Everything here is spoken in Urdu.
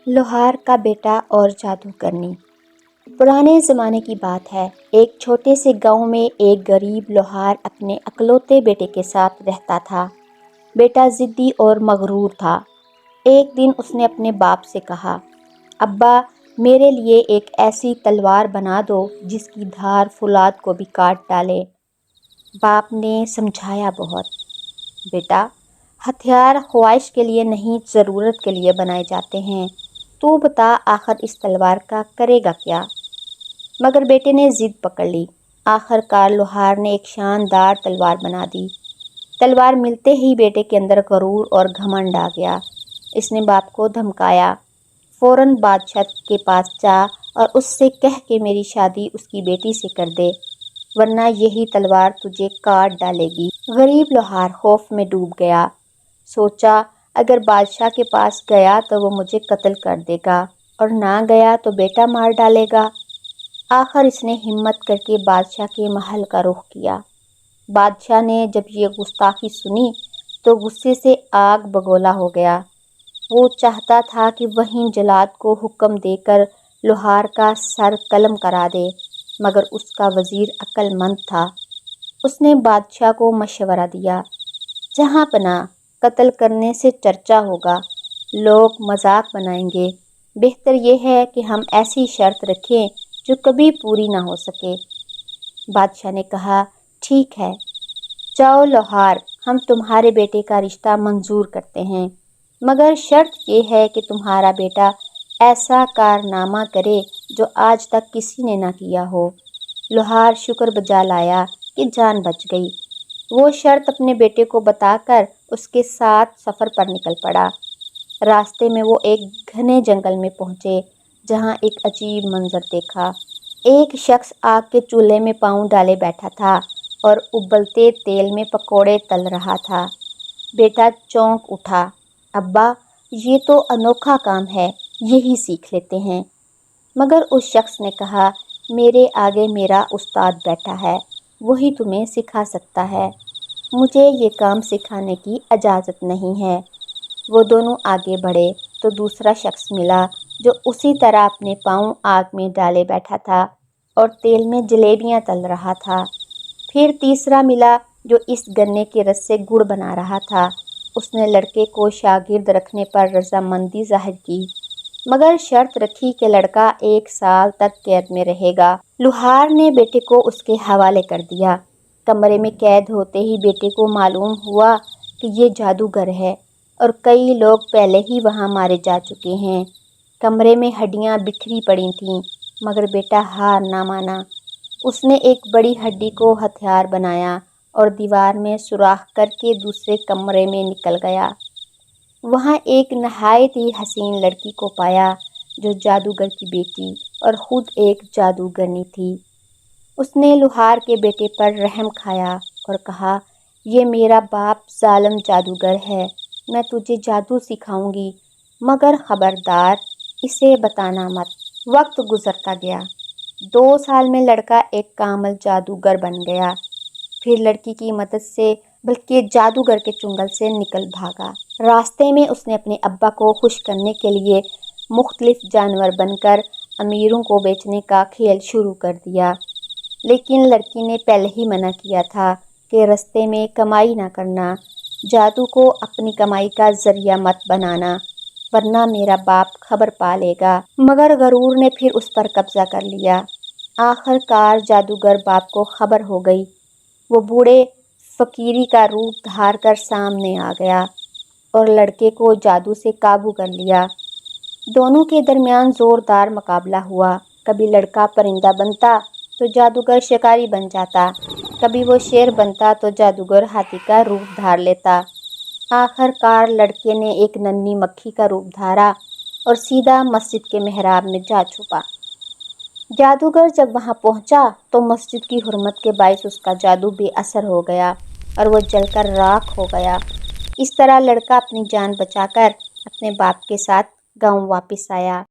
لوہار کا بیٹا اور جادوگرنی۔ پرانے زمانے کی بات ہے، ایک چھوٹے سے گاؤں میں ایک غریب لوہار اپنے اکلوتے بیٹے کے ساتھ رہتا تھا۔ بیٹا ضدی اور مغرور تھا۔ ایک دن اس نے اپنے باپ سے کہا، ابا میرے لیے ایک ایسی تلوار بنا دو جس کی دھار فولاد کو بھی کاٹ ڈالے۔ باپ نے سمجھایا بہت، بیٹا ہتھیار خواہش کے لیے نہیں ضرورت کے لیے بنائے جاتے ہیں، تو بتا آخر اس تلوار کا کرے گا کیا؟ مگر بیٹے نے ضد پکڑ لی۔ آخر کار لوہار نے ایک شاندار تلوار بنا دی۔ تلوار ملتے ہی بیٹے کے اندر غرور اور گھمنڈ آ گیا۔ اس نے باپ کو دھمکایا، فوراً بادشاہ کے پاس جا اور اس سے کہہ کہ میری شادی اس کی بیٹی سے کر دے، ورنہ یہی تلوار تجھے کاٹ ڈالے گی۔ غریب لوہار خوف میں ڈوب گیا۔ سوچا اگر بادشاہ کے پاس گیا تو وہ مجھے قتل کر دے گا، اور نہ گیا تو بیٹا مار ڈالے گا۔ آخر اس نے ہمت کر کے بادشاہ کے محل کا رخ کیا۔ بادشاہ نے جب یہ گستاخی سنی تو غصے سے آگ بگولا ہو گیا۔ وہ چاہتا تھا کہ وہیں جلاد کو حکم دے کر لوہار کا سر قلم کرا دے، مگر اس کا وزیر عقل مند تھا۔ اس نے بادشاہ کو مشورہ دیا، جہاں پناہ قتل کرنے سے چرچا ہوگا، لوگ مذاق بنائیں گے، بہتر یہ ہے کہ ہم ایسی شرط رکھیں جو کبھی پوری نہ ہو سکے۔ بادشاہ نے کہا، ٹھیک ہے، جاؤ لوہار، ہم تمہارے بیٹے کا رشتہ منظور کرتے ہیں، مگر شرط یہ ہے کہ تمہارا بیٹا ایسا کارنامہ کرے جو آج تک کسی نے نہ کیا ہو۔ لوہار شکر بجا لایا کہ جان بچ گئی۔ وہ شرط اپنے بیٹے کو بتا کر اس کے ساتھ سفر پر نکل پڑا۔ راستے میں وہ ایک گھنے جنگل میں پہنچے، جہاں ایک عجیب منظر دیکھا۔ ایک شخص آگ کے چولہے میں پاؤں ڈالے بیٹھا تھا اور ابلتے تیل میں پکوڑے تل رہا تھا۔ بیٹا چونک اٹھا، ابا یہ تو انوکھا کام ہے، یہی سیکھ لیتے ہیں۔ مگر اس شخص نے کہا، میرے آگے میرا استاد بیٹھا ہے، وہی تمہیں سکھا سکتا ہے، مجھے یہ کام سکھانے کی اجازت نہیں ہے۔ وہ دونوں آگے بڑھے تو دوسرا شخص ملا جو اسی طرح اپنے پاؤں آگ میں ڈالے بیٹھا تھا اور تیل میں جلیبیاں تل رہا تھا۔ پھر تیسرا ملا جو اس گنے کے رس سے گڑ بنا رہا تھا۔ اس نے لڑکے کو شاگرد رکھنے پر رضامندی ظاہر کی، مگر شرط رکھی کہ لڑکا 1 سال تک قید میں رہے گا۔ لوہار نے بیٹے کو اس کے حوالے کر دیا۔ کمرے میں قید ہوتے ہی بیٹے کو معلوم ہوا کہ یہ جادوگر ہے اور کئی لوگ پہلے ہی وہاں مارے جا چکے ہیں۔ کمرے میں ہڈیاں بکھری پڑی تھیں، مگر بیٹا ہار نہ مانا۔ اس نے ایک بڑی ہڈی کو ہتھیار بنایا اور دیوار میں سوراخ کر کے دوسرے کمرے میں نکل گیا۔ وہاں ایک نہایت ہی حسین لڑکی کو پایا جو جادوگر کی بیٹی اور خود ایک جادوگرنی تھی۔ اس نے لوہار کے بیٹے پر رحم کھایا اور کہا، یہ میرا باپ ظالم جادوگر ہے، میں تجھے جادو سکھاؤں گی، مگر خبردار اسے بتانا مت۔ وقت گزرتا گیا۔ 2 سال میں لڑکا ایک کامل جادوگر بن گیا۔ پھر لڑکی کی مدد سے بلکہ جادوگر کے چنگل سے نکل بھاگا۔ راستے میں اس نے اپنے ابا کو خوش کرنے کے لیے مختلف جانور بن کر امیروں کو بیچنے کا کھیل شروع کر دیا، لیکن لڑکی نے پہلے ہی منع کیا تھا کہ رستے میں کمائی نہ کرنا، جادو کو اپنی کمائی کا ذریعہ مت بنانا، ورنہ میرا باپ خبر پا لے گا۔ مگر غرور نے پھر اس پر قبضہ کر لیا۔ آخر کار جادوگر باپ کو خبر ہو گئی۔ وہ بوڑھے فقیری کا روپ دھار کر سامنے آ گیا اور لڑکے کو جادو سے قابو کر لیا۔ دونوں کے درمیان زوردار مقابلہ ہوا۔ کبھی لڑکا پرندہ بنتا تو جادوگر شکاری بن جاتا، کبھی وہ شیر بنتا تو جادوگر ہاتھی کا روپ دھار لیتا۔ آخر کار لڑکے نے ایک ننھی مکھی کا روپ دھارا اور سیدھا مسجد کے محراب میں جا چھپا۔ جادوگر جب وہاں پہنچا تو مسجد کی حرمت کے باعث اس کا جادو بے اثر ہو گیا اور وہ جل کر راکھ ہو گیا۔ اس طرح لڑکا اپنی جان بچا کر اپنے باپ کے ساتھ گاؤں واپس آیا۔